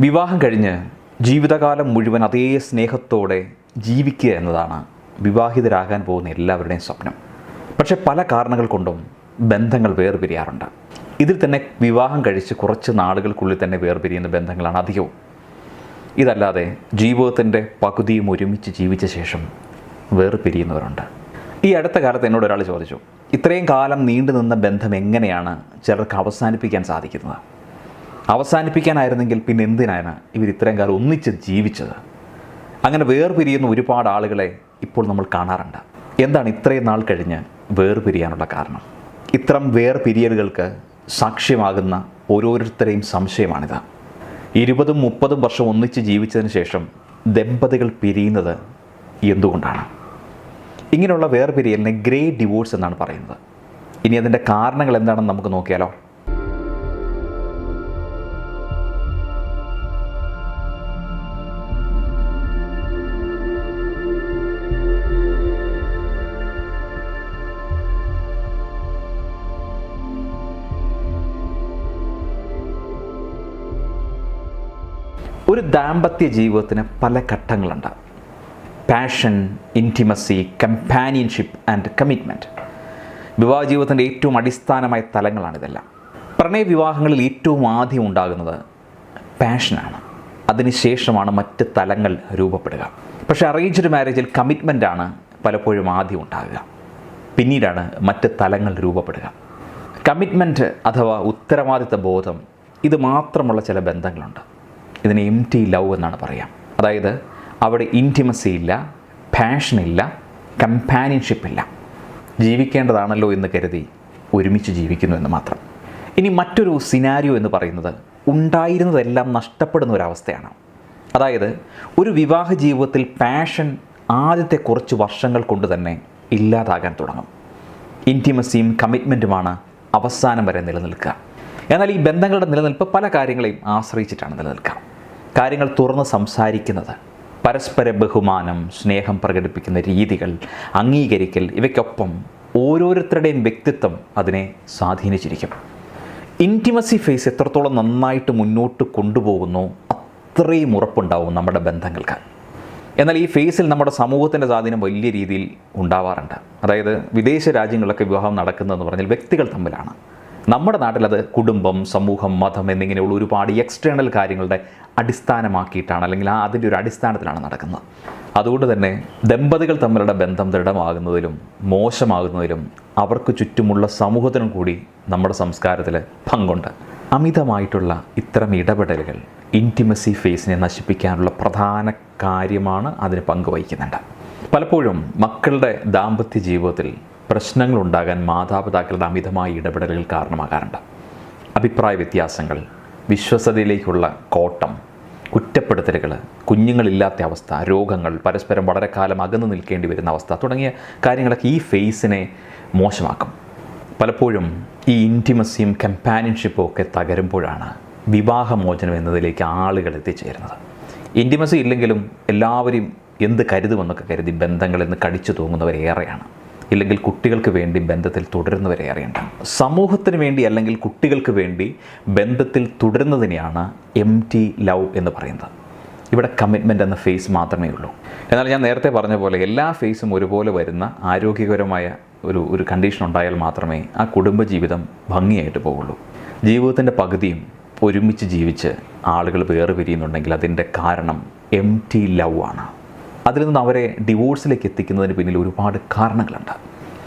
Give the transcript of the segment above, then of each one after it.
വിവാഹം കഴിഞ്ഞ് ജീവിതകാലം മുഴുവൻ അതേ സ്നേഹത്തോടെ ജീവിക്കുക എന്നതാണ് വിവാഹിതരാകാൻ പോകുന്ന എല്ലാവരുടെയും സ്വപ്നം. പക്ഷെ പല കാരണങ്ങൾ കൊണ്ടും ബന്ധങ്ങൾ വേർപിരിയാറുണ്ട്. ഇതിൽ തന്നെ വിവാഹം കഴിച്ച് കുറച്ച് നാളുകൾക്കുള്ളിൽ തന്നെ വേർപിരിയുന്ന ബന്ധങ്ങളാണ് അധികവും. ഇതല്ലാതെ ജീവിതത്തിൻ്റെ പകുതിയും ഒരുമിച്ച് ജീവിച്ച ശേഷം വേർപിരിയുന്നവരുണ്ട്. ഈ അടുത്ത കാലത്ത് എന്നോട് ഒരാൾ ചോദിച്ചു, ഇത്രയും കാലം നീണ്ടു നിന്ന ബന്ധം എങ്ങനെയാണ് ചിലർക്ക് അവസാനിപ്പിക്കാൻ സാധിക്കുന്നത്? അവസാനിപ്പിക്കാനായിരുന്നെങ്കിൽ പിന്നെ എന്തിനാണ് ഇവർ ഇത്രയും കാലം ഒന്നിച്ച് ജീവിച്ചത്? അങ്ങനെ വേർപിരിയുന്ന ഒരുപാട് ആളുകളെ ഇപ്പോൾ നമ്മൾ കാണാറുണ്ട്. എന്താണ് ഇത്രയും നാൾ കഴിഞ്ഞ് വേർപിരിയാനുള്ള കാരണം? ഇത്തരം വേർപിരിയലുകൾക്ക് സാക്ഷ്യമാകുന്ന ഓരോരുത്തരെയും സംശയമാണിത്. 20-30 വർഷം ഒന്നിച്ച് ജീവിച്ചതിന് ശേഷം ദമ്പതികൾ പിരിയുന്നത് എന്തുകൊണ്ടാണ്? ഇങ്ങനെയുള്ള വേർപിരിയലിനെ ഗ്രേ ഡിവോഴ്സ് എന്നാണ് പറയുന്നത്. ഇനി അതിൻ്റെ കാരണങ്ങൾ എന്താണെന്ന് നമുക്ക് നോക്കിയാലോ? ഒരു ദാമ്പത്യ ജീവിതത്തിന് പല ഘട്ടങ്ങളുണ്ട്. Passion, intimacy, companionship and commitment. വിവാഹ ജീവിതത്തിൻ്റെ ഏറ്റവും അടിസ്ഥാനമായ തലങ്ങളാണിതെല്ലാം. പ്രണയ വിവാഹങ്ങളിൽ ഏറ്റവും ആദ്യം ഉണ്ടാകുന്നത് പാഷനാണ്. അതിനുശേഷമാണ് മറ്റ് തലങ്ങൾ രൂപപ്പെടുക. പക്ഷേ അറേഞ്ച്ഡ് മാരേജിൽ കമ്മിറ്റ്മെൻറ്റാണ് പലപ്പോഴും ആദ്യം ഉണ്ടാകുക, പിന്നീടാണ് മറ്റ് തലങ്ങൾ രൂപപ്പെടുക. കമ്മിറ്റ്മെൻറ്റ് അഥവാ ഉത്തരവാദിത്ത ബോധം, ഇത് മാത്രമുള്ള ചില ബന്ധങ്ങളുണ്ട്. ഇതിനെ എംപ്റ്റി ലവ് എന്നാണ് പറയാം. അതായത് അവിടെ ഇൻറ്റിമസി ഇല്ല, പാഷനില്ല, കമ്പാനിയൻഷിപ്പ് ഇല്ല. ജീവിക്കേണ്ടതാണല്ലോ എന്ന് കരുതി ഒരുമിച്ച് ജീവിക്കുന്നു എന്ന് മാത്രം. ഇനി മറ്റൊരു സിനാരിയോ എന്ന് പറയുന്നത് ഉണ്ടായിരുന്നതെല്ലാം നഷ്ടപ്പെടുന്ന ഒരവസ്ഥയാണ്. അതായത് ഒരു വിവാഹ ജീവിതത്തിൽ പാഷൻ ആദ്യത്തെ കുറച്ച് വർഷങ്ങൾ കൊണ്ട് തന്നെ ഇല്ലാതാകാൻ തുടങ്ങും. ഇൻറ്റിമസിയും കമ്മിറ്റ്മെൻറ്റുമാണ് അവസാനം വരെ നിലനിൽക്കുക. എന്നാൽ ഈ ബന്ധങ്ങളുടെ നിലനിൽപ്പ് പല കാര്യങ്ങളെയും ആശ്രയിച്ചിട്ടാണ് നിലനിൽക്കുക. കാര്യങ്ങൾ തുറന്ന് സംസാരിക്കുന്നത്, പരസ്പര ബഹുമാനം, സ്നേഹം പ്രകടിപ്പിക്കുന്ന രീതികൾ, അംഗീകരിക്കൽ, ഇവയ്ക്കൊപ്പം ഓരോരുത്തരുടെയും വ്യക്തിത്വം അതിനെ സ്വാധീനിച്ചിരിക്കും. ഇൻറ്റിമസി ഫേസ് എത്രത്തോളം നന്നായിട്ട് മുന്നോട്ട് കൊണ്ടുപോകുന്നു അത്രയും ഉറപ്പുണ്ടാവും നമ്മുടെ ബന്ധങ്ങൾക്ക്. എന്നാൽ ഈ ഫേസിൽ നമ്മുടെ സമൂഹത്തിൻ്റെ സ്വാധീനം വലിയ രീതിയിൽ ഉണ്ടാവാറുണ്ട്. അതായത് വിദേശ രാജ്യങ്ങളിലൊക്കെ വിവാഹം നടക്കുന്നതെന്ന് പറഞ്ഞാൽ വ്യക്തികൾ തമ്മിലാണ്. നമ്മുടെ നാട്ടിലത് കുടുംബം, സമൂഹം, മതം എന്നിങ്ങനെയുള്ള ഒരുപാട് എക്സ്റ്റേണൽ കാര്യങ്ങളുടെ അടിസ്ഥാനമാക്കിയിട്ടാണ്, അല്ലെങ്കിൽ അതിൻ്റെ ഒരു അടിസ്ഥാനത്തിലാണ് നടക്കുന്നത്. അതുകൊണ്ട് തന്നെ ദമ്പതികൾ തമ്മിലുള്ള ബന്ധം ദൃഢമാകുന്നതിലും മോശമാകുന്നതിലും അവർക്ക് ചുറ്റുമുള്ള സമൂഹത്തിനും കൂടി നമ്മുടെ സംസ്കാരത്തിൽ പങ്കുണ്ട്. അമിതമായിട്ടുള്ള ഇത്തരം ഇടപെടലുകൾ ഇൻറ്റിമസി ഫേസിനെ നശിപ്പിക്കാനുള്ള പ്രധാന കാര്യമാണ്, അതിന് പങ്കുവഹിക്കുന്നുണ്ട്. പലപ്പോഴും മക്കളുടെ ദാമ്പത്യ ജീവിതത്തിൽ പ്രശ്നങ്ങളുണ്ടാകാൻ മാതാപിതാക്കളുടെ അമിതമായ ഇടപെടലുകൾ കാരണമാകാറുണ്ട്. അഭിപ്രായ വ്യത്യാസങ്ങൾ, വിശ്വസതയിലേക്കുള്ള കോട്ടം, കുറ്റപ്പെടുത്തലുകൾ, കുഞ്ഞുങ്ങളില്ലാത്ത അവസ്ഥ, രോഗങ്ങൾ, പരസ്പരം വളരെ കാലം അകന്നു നിൽക്കേണ്ടി വരുന്ന അവസ്ഥ തുടങ്ങിയ കാര്യങ്ങളൊക്കെ ഈ ഫേസിനെ മോശമാക്കും. പലപ്പോഴും ഈ ഇൻറ്റിമസിയും കമ്പാനിയൻഷിപ്പും ഒക്കെ തകരുമ്പോഴാണ് വിവാഹമോചനം എന്നതിലേക്ക് ആളുകൾ എത്തിച്ചേരുന്നത്. ഇൻറ്റിമസി ഇല്ലെങ്കിലും എല്ലാവരും എന്ത് കരുതുമെന്നൊക്കെ കരുതി ബന്ധങ്ങളിൽ നിന്ന് കടിച്ചു തൂങ്ങുന്നവരേറെയാണ്. ഇല്ലെങ്കിൽ കുട്ടികൾക്ക് വേണ്ടി ബന്ധത്തിൽ തുടരുന്നവരേറെയുണ്ട്. സമൂഹത്തിന് വേണ്ടി അല്ലെങ്കിൽ കുട്ടികൾക്ക് വേണ്ടി ബന്ധത്തിൽ തുടരുന്നതിനെയാണ് എംപ്റ്റി ലവ് എന്ന് പറയുന്നത്. ഇവിടെ കമ്മിറ്റ്മെൻറ്റ് എന്ന ഫേസ് മാത്രമേ ഉള്ളൂ. എന്നാൽ ഞാൻ നേരത്തെ പറഞ്ഞ പോലെ എല്ലാ ഫേസും ഒരുപോലെ വരുന്ന ആരോഗ്യകരമായ ഒരു കണ്ടീഷൻ ഉണ്ടായാൽ മാത്രമേ ആ കുടുംബജീവിതം ഭംഗിയായിട്ട് പോവുള്ളൂ. ജീവിതത്തിൻ്റെ പകുതിയും ഒരുമിച്ച് ജീവിച്ച് ആളുകൾ വേർപിരിയുന്നുണ്ടെങ്കിൽ അതിൻ്റെ കാരണം എംപ്റ്റി ലവ് ആണ്. അതിൽ നിന്ന് അവരെ ഡിവോഴ്സിലേക്ക് എത്തിക്കുന്നതിന് പിന്നിൽ ഒരുപാട് കാരണങ്ങളുണ്ട്.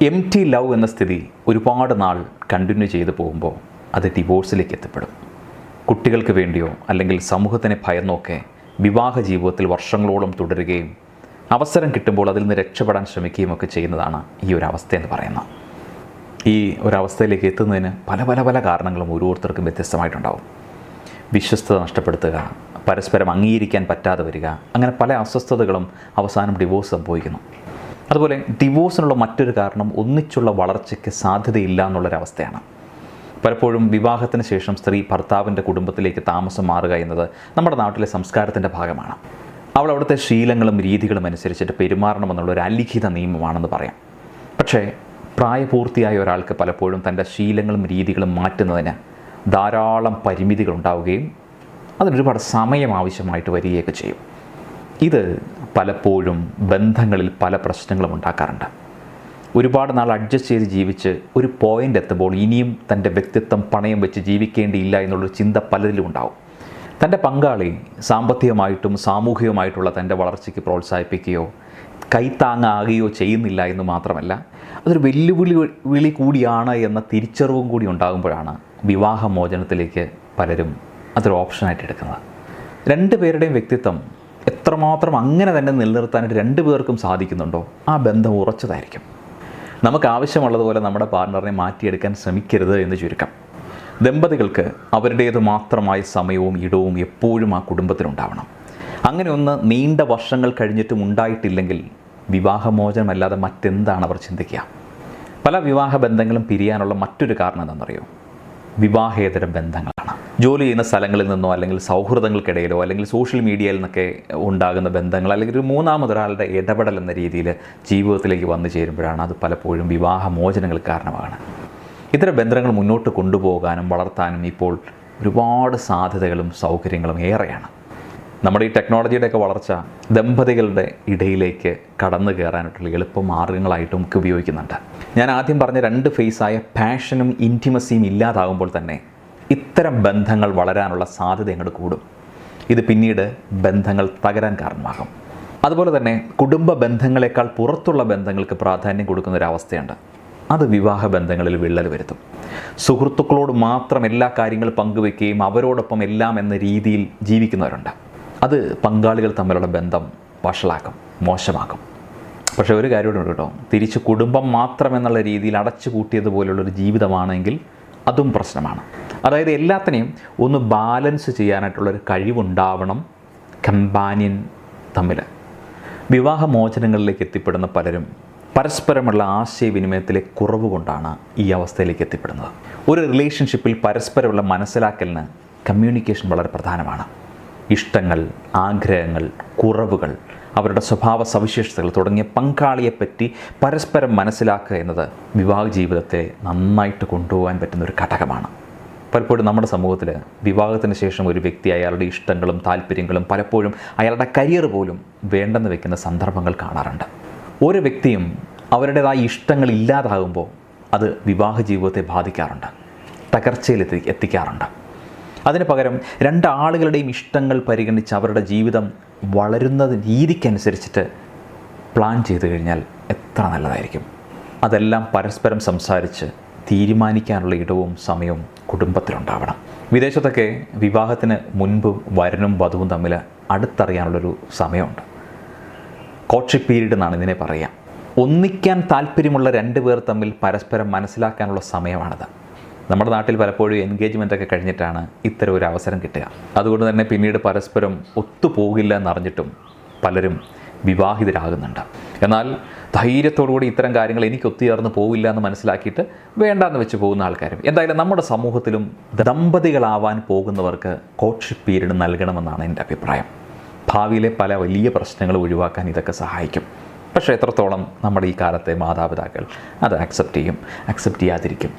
എംപ്റ്റി ലവ് എന്ന സ്ഥിതി ഒരുപാട് നാൾ കണ്ടിന്യൂ ചെയ്തു പോകുമ്പോൾ അത് ഡിവോഴ്സിലേക്ക് എത്തിപ്പെടും. കുട്ടികൾക്ക് വേണ്ടിയോ അല്ലെങ്കിൽ സമൂഹത്തിനെ ഭയന്നൊക്കെ വിവാഹ ജീവിതത്തിൽ വർഷങ്ങളോളം തുടരുകയും അവസരം കിട്ടുമ്പോൾ അതിൽ നിന്ന് രക്ഷപ്പെടാൻ ശ്രമിക്കുകയും ഒക്കെ ചെയ്യുന്നതാണ് ഈ ഒരു അവസ്ഥയെന്ന് പറയുന്നത്. ഈ ഒരവസ്ഥയിലേക്ക് എത്തുന്നതിന് പല കാരണങ്ങളും ഓരോരുത്തർക്കും വ്യത്യസ്തമായിട്ടുണ്ടാവും. വിശ്വസ്തത നഷ്ടപ്പെടുത്തുക, പരസ്പരം അംഗീകരിക്കാൻ പറ്റാതെ വരിക, അങ്ങനെ പല അസ്വസ്ഥതകളും അവസാനം ഡിവോഴ്സ് സംഭവിക്കുന്നു. അതുപോലെ ഡിവോഴ്സിനുള്ള മറ്റൊരു കാരണം ഒന്നിച്ചുള്ള വളർച്ചയ്ക്ക് സാധ്യതയില്ല എന്നുള്ളൊരവസ്ഥയാണ്. പലപ്പോഴും വിവാഹത്തിന് ശേഷം സ്ത്രീ ഭർത്താവിൻ്റെ കുടുംബത്തിലേക്ക് താമസം മാറുക എന്നത് നമ്മുടെ നാട്ടിലെ സംസ്കാരത്തിൻ്റെ ഭാഗമാണ്. അവൾ അവിടുത്തെ ശീലങ്ങളും രീതികളും അനുസരിച്ചിട്ട് പെരുമാറണമെന്നുള്ള ഒരു അലിഖിത നിയമമാണെന്ന് പറയാം. പക്ഷേ പ്രായപൂർത്തിയായ ഒരാൾക്ക് പലപ്പോഴും തൻ്റെ ശീലങ്ങളും രീതികളും മാറ്റുന്നതിന് ധാരാളം പരിമിതികൾ ഉണ്ടാവുകയും അതിനൊരുപാട് സമയം ആവശ്യമായിട്ട് വരികയൊക്കെ ചെയ്യും. ഇത് പലപ്പോഴും ബന്ധങ്ങളിൽ പല പ്രശ്നങ്ങളും ഉണ്ടാക്കാറുണ്ട്. ഒരുപാട് നാൾ അഡ്ജസ്റ്റ് ചെയ്ത് ജീവിച്ച് ഒരു പോയിൻ്റ് എത്തുമ്പോൾ ഇനിയും തൻ്റെ വ്യക്തിത്വം പണയം വെച്ച് ജീവിക്കേണ്ടിയില്ല എന്നുള്ളൊരു ചിന്ത പലരിലും ഉണ്ടാവും. തൻ്റെ പങ്കാളി സാമ്പത്തികമായിട്ടും സാമൂഹികമായിട്ടുള്ള തൻ്റെ വളർച്ചയ്ക്ക് പ്രോത്സാഹിപ്പിക്കുകയോ കൈത്താങ്ങാകുകയോ ചെയ്യുന്നില്ല എന്ന് മാത്രമല്ല, അതൊരു വെല്ലുവിളി കൂടിയാണ് എന്ന തിരിച്ചറിവും കൂടി ഉണ്ടാകുമ്പോഴാണ് വിവാഹമോചനത്തിലേക്ക് പലരും അതൊരു ഓപ്ഷനായിട്ട് എടുക്കുന്നത്. രണ്ടു പേരുടെയും വ്യക്തിത്വം എത്രമാത്രം അങ്ങനെ തന്നെ നിലനിർത്താനായിട്ട് രണ്ടു പേർക്കും സാധിക്കുന്നുണ്ടോ ആ ബന്ധം ഉറച്ചതായിരിക്കും. നമുക്ക് ആവശ്യമുള്ളതുപോലെ നമ്മുടെ പാർട്ണറിനെ മാറ്റിയെടുക്കാൻ ശ്രമിക്കരുത് എന്ന് ചുരുക്കം. ദമ്പതികൾക്ക് അവരുടേത് മാത്രമായ സമയവും ഇടവും എപ്പോഴും ആ കുടുംബത്തിനുണ്ടാവണം. അങ്ങനെ ഒന്ന് നീണ്ട വർഷങ്ങൾ കഴിഞ്ഞിട്ടും ഉണ്ടായിട്ടില്ലെങ്കിൽ വിവാഹമോചനമല്ലാതെ മറ്റെന്താണ് അവർ ചിന്തിക്കുക? പല വിവാഹ ബന്ധങ്ങളും പിരിയാനുള്ള മറ്റൊരു കാരണം എന്താണെന്നറിയോ? വിവാഹേതര ബന്ധങ്ങളാണ്. ജോലി ചെയ്യുന്ന സ്ഥലങ്ങളിൽ നിന്നോ അല്ലെങ്കിൽ സൗഹൃദങ്ങൾക്കിടയിലോ അല്ലെങ്കിൽ സോഷ്യൽ മീഡിയയിൽ നിന്നൊക്കെ ഉണ്ടാകുന്ന ബന്ധങ്ങൾ അല്ലെങ്കിൽ ഒരു മൂന്നാമതൊരാളുടെ ഇടപെടൽ എന്ന രീതിയിൽ ജീവിതത്തിലേക്ക് വന്നു ചേരുമ്പോഴാണ് അത് പലപ്പോഴും വിവാഹമോചനങ്ങൾക്ക് കാരണമാകുന്നത്. ഇത്തരം ബന്ധങ്ങൾ മുന്നോട്ട് കൊണ്ടുപോകാനും വളർത്താനും ഇപ്പോൾ ഒരുപാട് സാധ്യതകളും സൗകര്യങ്ങളും ഏറെയാണ്. നമ്മുടെ ഈ ടെക്നോളജിയുടെയൊക്കെ വളർച്ച ദമ്പതികളുടെ ഇടയിലേക്ക് കടന്നു കയറാനായിട്ടുള്ള എളുപ്പ മാർഗ്ഗങ്ങളായിട്ടും നമുക്ക് ഉപയോഗിക്കുന്നുണ്ട്. ഞാൻ ആദ്യം പറഞ്ഞ രണ്ട് ഫേസായ പാഷനും ഇൻറ്റിമസിയും ഇല്ലാതാകുമ്പോൾ തന്നെ ഇത്തരം ബന്ധങ്ങൾ വളരാനുള്ള സാധ്യത അങ്ങോട്ട് കൂടും. ഇത് പിന്നീട് ബന്ധങ്ങൾ തകരാൻ കാരണമാകും. അതുപോലെ തന്നെ കുടുംബ ബന്ധങ്ങളെക്കാൾ പുറത്തുള്ള ബന്ധങ്ങൾക്ക് പ്രാധാന്യം കൊടുക്കുന്നൊരവസ്ഥയുണ്ട്. അത് വിവാഹ ബന്ധങ്ങളിൽ വിള്ളൽ വരുത്തും. സുഹൃത്തുക്കളോട് മാത്രം എല്ലാ കാര്യങ്ങളും പങ്കുവെക്കുകയും അവരോടൊപ്പം എല്ലാം എന്ന രീതിയിൽ ജീവിക്കുന്നവരുണ്ട്. അത് പങ്കാളികൾ തമ്മിലുള്ള ബന്ധം വഷളാക്കും, മോശമാക്കും. പക്ഷേ ഒരു കാര്യമുണ്ട് കേട്ടോ, തിരിച്ച് കുടുംബം മാത്രം എന്നുള്ള രീതിയിൽ അടച്ചു കൂട്ടിയതുപോലുള്ളൊരു ജീവിതമാണെങ്കിൽ അതും പ്രശ്നമാണ്. അതായത് എല്ലാത്തിനെയും ഒന്ന് ബാലൻസ് ചെയ്യാനായിട്ടുള്ളൊരു കഴിവുണ്ടാവണം കമ്പാനിയൻ തമ്മിൽ. വിവാഹമോചനങ്ങളിലേക്ക് എത്തിപ്പെടുന്ന പലരും പരസ്പരമുള്ള ആശയവിനിമയത്തിലെ കുറവ് കൊണ്ടാണ് ഈ അവസ്ഥയിലേക്ക് എത്തിപ്പെടുന്നത്. ഒരു റിലേഷൻഷിപ്പിൽ പരസ്പരമുള്ള മനസ്സിലാക്കലിന് കമ്മ്യൂണിക്കേഷൻ വളരെ പ്രധാനമാണ്. ഇഷ്ടങ്ങൾ, ആഗ്രഹങ്ങൾ, കുറവുകൾ, അവരുടെ സ്വഭാവ സവിശേഷതകൾ തുടങ്ങിയ പങ്കാളിയെപ്പറ്റി പരസ്പരം മനസ്സിലാക്കുക എന്നത് വിവാഹ ജീവിതത്തെ നന്നായിട്ട് കൊണ്ടുപോകാൻ പറ്റുന്നൊരു ഘടകമാണ്. പലപ്പോഴും നമ്മുടെ സമൂഹത്തിൽ വിവാഹത്തിന് ശേഷം ഒരു വ്യക്തി അയാളുടെ ഇഷ്ടങ്ങളും താല്പര്യങ്ങളും പലപ്പോഴും അയാളുടെ കരിയർ പോലും വേണ്ടെന്ന് വെക്കുന്ന സന്ദർഭങ്ങൾ കാണാറുണ്ട്. ഓരോ വ്യക്തിയും അവരുടേതായ ഇഷ്ടങ്ങൾ ഇല്ലാതാകുമ്പോൾ അത് വിവാഹ ജീവിതത്തെ ബാധിക്കാറുണ്ട്, തകർച്ചയിൽ എത്തിക്കാറുണ്ട്. അതിന് പകരം രണ്ടാളുകളുടെയും ഇഷ്ടങ്ങൾ പരിഗണിച്ച് അവരുടെ ജീവിതം വളരുന്ന രീതിക്കനുസരിച്ചിട്ട് പ്ലാൻ ചെയ്തു കഴിഞ്ഞാൽ എത്ര നല്ലതായിരിക്കും. അതെല്ലാം പരസ്പരം സംസാരിച്ച് തീരുമാനിക്കാനുള്ള ഇടവും സമയവും കുടുംബത്തിലുണ്ടാവണം. വിദേശത്തൊക്കെ വിവാഹത്തിന് മുൻപ് വരനും വധുവും തമ്മിൽ അടുത്തറിയാനുള്ളൊരു സമയമുണ്ട്. കോർട്ട്ഷിപ്പ് പീരീഡ് എന്നാണ് ഇതിനെ പറയുക. ഒന്നിക്കാൻ താല്പര്യമുള്ള രണ്ട് പേർ തമ്മിൽ പരസ്പരം മനസ്സിലാക്കാനുള്ള സമയമാണിത്. നമ്മുടെ നാട്ടിൽ പലപ്പോഴും എൻഗേജ്മെൻറ്റൊക്കെ കഴിഞ്ഞിട്ടാണ് ഇത്തരം ഒരു അവസരം കിട്ടുക. അതുകൊണ്ട് തന്നെ പിന്നീട് പരസ്പരം ഒത്തുപോകില്ല എന്നറിഞ്ഞിട്ടും പലരും വിവാഹിതരാകുന്നുണ്ട്. എന്നാൽ ധൈര്യത്തോടുകൂടി ഇത്തരം കാര്യങ്ങൾ എനിക്ക് ഒത്തുചേർന്ന് പോവില്ല എന്ന് മനസ്സിലാക്കിയിട്ട് വേണ്ടാന്ന് വെച്ച് പോകുന്ന ആൾക്കാരും. എന്തായാലും നമ്മുടെ സമൂഹത്തിലും ദമ്പതികളാവാൻ പോകുന്നവർക്ക് കോർട്ട്ഷിപ്പ് പീരീഡ് നൽകണമെന്നാണ് എൻ്റെ അഭിപ്രായം. ഭാവിയിലെ പല വലിയ പ്രശ്നങ്ങൾ ഒഴിവാക്കാൻ ഇതൊക്കെ സഹായിക്കും. പക്ഷേ എത്രത്തോളം നമ്മുടെ ഈ കാലത്തെ മാതാപിതാക്കൾ അത് അക്സെപ്റ്റ് ചെയ്യാതിരിക്കും.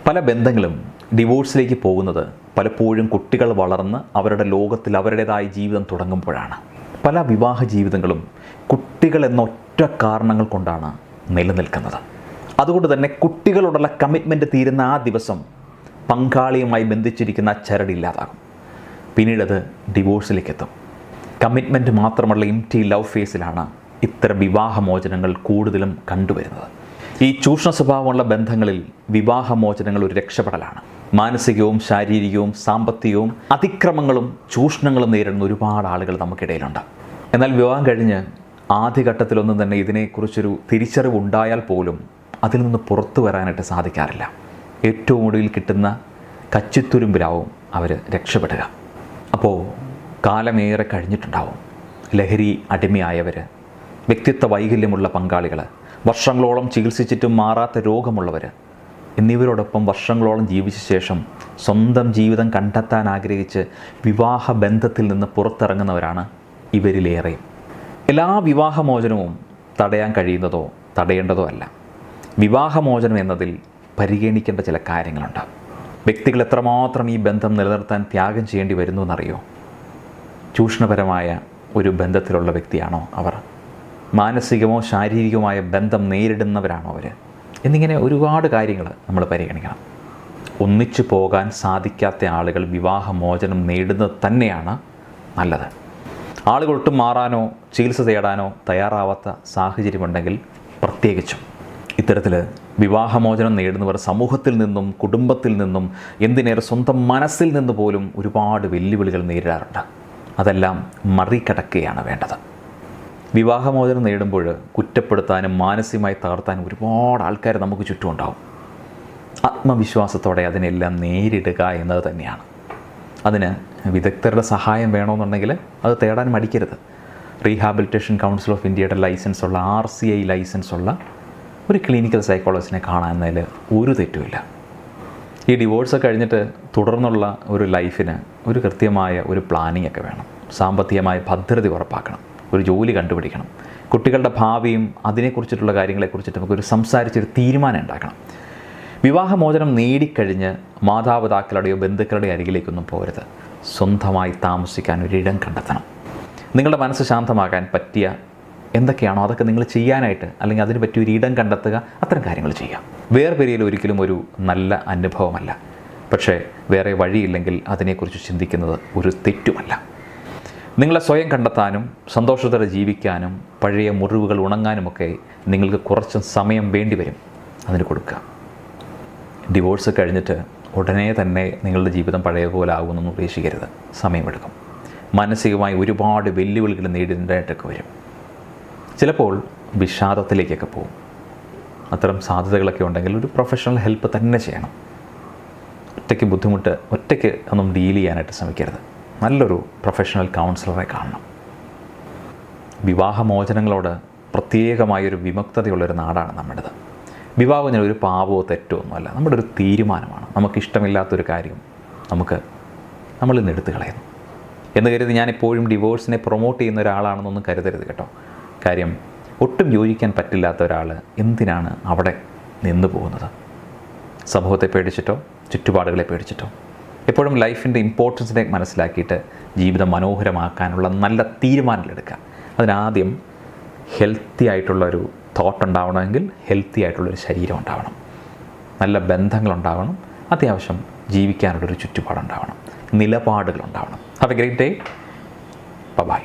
പല ബന്ധങ്ങളും ഡിവോഴ്സിലേക്ക് പോകുന്നത് പലപ്പോഴും കുട്ടികൾ വളർന്ന് അവരുടെ ലോകത്തിൽ അവരുടേതായ ജീവിതം തുടങ്ങുമ്പോഴാണ്. പല വിവാഹ ജീവിതങ്ങളും കുട്ടികൾ എന്ന ഒറ്റ കാരണങ്ങൾ കൊണ്ടാണ് നിലനിൽക്കുന്നത്. അതുകൊണ്ട് തന്നെ കുട്ടികളോടുള്ള കമ്മിറ്റ്മെൻറ്റ് തീരുന്ന ആ ദിവസം പങ്കാളിയുമായി ബന്ധിച്ചിരിക്കുന്ന ചരടില്ലാതാകും. പിന്നീട് അത് ഡിവോഴ്സിലേക്ക് എത്തും. കമ്മിറ്റ്മെൻറ്റ് മാത്രമുള്ള എംപ്റ്റി ലവ് ഫേസിലാണ് ഇത്തരം വിവാഹമോചനങ്ങൾ കൂടുതലും കണ്ടുവരുന്നത്. ഈ ചൂഷണ സ്വഭാവമുള്ള ബന്ധങ്ങളിൽ വിവാഹമോചനങ്ങൾ ഒരു രക്ഷപ്പെടലാണ്. മാനസികവും ശാരീരികവും സാമ്പത്തികവും അതിക്രമങ്ങളും ചൂഷണങ്ങളും നേരിടുന്ന ഒരുപാട് ആളുകൾ നമുക്കിടയിലുണ്ട്. എന്നാൽ വിവാഹം കഴിഞ്ഞ് ആദ്യഘട്ടത്തിലൊന്നും തന്നെ ഇതിനെക്കുറിച്ചൊരു തിരിച്ചറിവുണ്ടായാൽ പോലും അതിൽ നിന്ന് പുറത്തു വരാനായിട്ട് സാധിക്കാറില്ല. ഏറ്റവും ഒടുവിൽ കിട്ടുന്ന കച്ചിത്തുരുമ്പിലാവും അവർ രക്ഷപ്പെടുക. അപ്പോൾ കാലമേറെ കഴിഞ്ഞിട്ടുണ്ടാവും. ലഹരി അടിമയായവർ, വ്യക്തിത്വ വൈകല്യമുള്ള പങ്കാളികൾ, വർഷങ്ങളോളം ചികിത്സിച്ചിട്ടും മാറാത്ത രോഗമുള്ളവർ എന്നിവരോടൊപ്പം വർഷങ്ങളോളം ജീവിച്ച ശേഷം സ്വന്തം ജീവിതം കണ്ടെത്താൻ ആഗ്രഹിച്ച് വിവാഹ ബന്ധത്തിൽ നിന്ന് പുറത്തിറങ്ങുന്നവരാണ് ഇവരിലേറെയും. എല്ലാ വിവാഹമോചനവും തടയാൻ കഴിയുന്നതോ തടയേണ്ടതോ അല്ല. വിവാഹമോചനം എന്നതിൽ പരിഗണിക്കേണ്ട ചില കാര്യങ്ങളുണ്ട്. വ്യക്തികൾ എത്രമാത്രം ഈ ബന്ധം നിലനിർത്താൻ ത്യാഗം ചെയ്യേണ്ടി വരുന്നു എന്നറിയോ? ചൂഷണപരമായ ഒരു ബന്ധത്തിലുള്ള വ്യക്തിയാണോ അവർ? മാനസികമോ ശാരീരികമായ ബന്ധം നേരിടുന്നവരാണോ അവർ? എന്നിങ്ങനെ ഒരുപാട് കാര്യങ്ങൾ നമ്മൾ പരിഗണിക്കണം. ഒന്നിച്ചു പോകാൻ സാധിക്കാത്ത ആളുകൾ വിവാഹമോചനം നേടുന്നത് തന്നെയാണ് നല്ലത്. ആളുകൾ ഒട്ടും മാറാനോ ചികിത്സ തേടാനോ തയ്യാറാവാത്ത സാഹചര്യമുണ്ടെങ്കിൽ പ്രത്യേകിച്ചും ഇത്തരത്തിൽ വിവാഹമോചനം നേടുന്നവർ സമൂഹത്തിൽ നിന്നും കുടുംബത്തിൽ നിന്നും എന്തിനേറെ സ്വന്തം മനസ്സിൽ നിന്ന് പോലും ഒരുപാട് വെല്ലുവിളികൾ നേരിടാറുണ്ട്. അതെല്ലാം മറികടക്കുകയാണ് വേണ്ടത്. വിവാഹമോചനം നേടുമ്പോൾ കുറ്റപ്പെടുത്താനും മാനസികമായി തകർത്താനും ഒരുപാട് ആൾക്കാർ നമുക്ക് ചുറ്റുമുണ്ടാവും. ആത്മവിശ്വാസത്തോടെ അതിനെല്ലാം നേരിടുക എന്നത് തന്നെയാണ്. അതിന് വിദഗ്ധരുടെ സഹായം വേണമെന്നുണ്ടെങ്കിൽ അത് തേടാൻ മടിക്കരുത്. റീഹാബിലിറ്റേഷൻ കൗൺസിൽ ഓഫ് ഇന്ത്യയുടെ ലൈസൻസുള്ള RCI ലൈസൻസുള്ള ഒരു ക്ലിനിക്കൽ സൈക്കോളജിസ്റ്റിനെ കാണുന്നതിൽ ഒരു തെറ്റുമില്ല. ഈ ഡിവോഴ്സൊക്കെ കഴിഞ്ഞിട്ട് തുടർന്നുള്ള ഒരു ലൈഫിന് ഒരു കൃത്യമായ ഒരു പ്ലാനിംഗ് ഒക്കെ വേണം. സാമ്പത്തികമായ ഭദ്രത ഉറപ്പാക്കണം, ഒരു ജോലി കണ്ടുപിടിക്കണം, കുട്ടികളുടെ ഭാവിയും അതിനെക്കുറിച്ചിട്ടുള്ള കാര്യങ്ങളെക്കുറിച്ചിട്ട് നമുക്കൊരു സംസാരിച്ചൊരു തീരുമാനം ഉണ്ടാക്കണം. വിവാഹമോചനം നേടിക്കഴിഞ്ഞ് മാതാപിതാക്കളുടെയോ ബന്ധുക്കളുടെയോ അരികിലേക്കൊന്നും പോരുത്. സ്വന്തമായി താമസിക്കാൻ ഒരിടം കണ്ടെത്തണം. നിങ്ങളുടെ മനസ്സ് ശാന്തമാകാൻ പറ്റിയ എന്തൊക്കെയാണോ അതൊക്കെ നിങ്ങൾ ചെയ്യാനായിട്ട്, അല്ലെങ്കിൽ അതിന് പറ്റിയ ഒരു ഇടം കണ്ടെത്തുക, അത്തരം കാര്യങ്ങൾ ചെയ്യാം. വേർപിരിയൽ ഒരിക്കലും ഒരു നല്ല അനുഭവമല്ല. പക്ഷേ വേറെ വഴിയില്ലെങ്കിൽ അതിനെക്കുറിച്ച് ചിന്തിക്കുന്നത് ഒരു തെറ്റുമല്ല. നിങ്ങളെ സ്വയം കണ്ടെത്താനും സന്തോഷത്തോടെ ജീവിക്കാനും പഴയ മുറിവുകൾ ഉണങ്ങാനുമൊക്കെ നിങ്ങൾക്ക് കുറച്ച് സമയം വേണ്ടി വരും. അതിന് കൊടുക്കുക. ഡിവോഴ്സ് കഴിഞ്ഞിട്ട് ഉടനെ തന്നെ നിങ്ങളുടെ ജീവിതം പഴയ പോലെ ആകുമെന്നൊന്നും പ്രതീക്ഷിക്കരുത്. സമയമെടുക്കും. മാനസികമായി ഒരുപാട് വെല്ലുവിളികൾ നേരിടേണ്ടതായിട്ടൊക്കെ വരും. ചിലപ്പോൾ വിഷാദത്തിലേക്കൊക്കെ പോകും. അത്തരം സാധ്യതകളൊക്കെ ഉണ്ടെങ്കിൽ ഒരു പ്രൊഫഷണൽ ഹെൽപ്പ് തന്നെ ചെയ്യണം. ഒറ്റയ്ക്ക് ഒന്നും ഡീൽ ചെയ്യാനായിട്ട് ശ്രമിക്കരുത്. നല്ലൊരു പ്രൊഫഷണൽ കൗൺസിലറെ കാണണം. വിവാഹമോചനങ്ങളോട് പ്രത്യേകമായൊരു വിമുക്തതയുള്ളൊരു നാടാണ് നമ്മുടേത്. വിവാഹത്തിന് ഒരു പാവമോ തെറ്റോ ഒന്നുമല്ല, നമ്മുടെ ഒരു തീരുമാനമാണ്. നമുക്കിഷ്ടമില്ലാത്തൊരു കാര്യം നമ്മളിൽ നിന്ന് എടുത്തു കളയുന്നു എന്ന് കരുതി ഞാനെപ്പോഴും ഡിവോഴ്സിനെ പ്രൊമോട്ട് ചെയ്യുന്ന ഒരാളാണെന്നൊന്നും കരുതരുത് കേട്ടോ. കാര്യം ഒട്ടും യോജിക്കാൻ പറ്റില്ലാത്ത ഒരാൾ എന്തിനാണ് അവിടെ നിന്ന് പോകുന്നത്? സമൂഹത്തെ പേടിച്ചിട്ടോ ചുറ്റുപാടുകളെ പേടിച്ചിട്ടോ? എപ്പോഴും ലൈഫിൻ്റെ ഇമ്പോർട്ടൻസിനെ മനസ്സിലാക്കിയിട്ട് ജീവിതം മനോഹരമാക്കാനുള്ള നല്ല തീരുമാനങ്ങളെടുക്കുക. അതിനാദ്യം ഹെൽത്തി ആയിട്ടുള്ളൊരു തോട്ട് ഉണ്ടാവണമെങ്കിൽ ഹെൽത്തി ആയിട്ടുള്ളൊരു ശരീരം ഉണ്ടാവണം, നല്ല ബന്ധങ്ങളുണ്ടാവണം, അത്യാവശ്യം ജീവിക്കാനുള്ളൊരു ചുറ്റുപാടുണ്ടാവണം, നിലപാടുകളുണ്ടാവണം. Have a great day. By.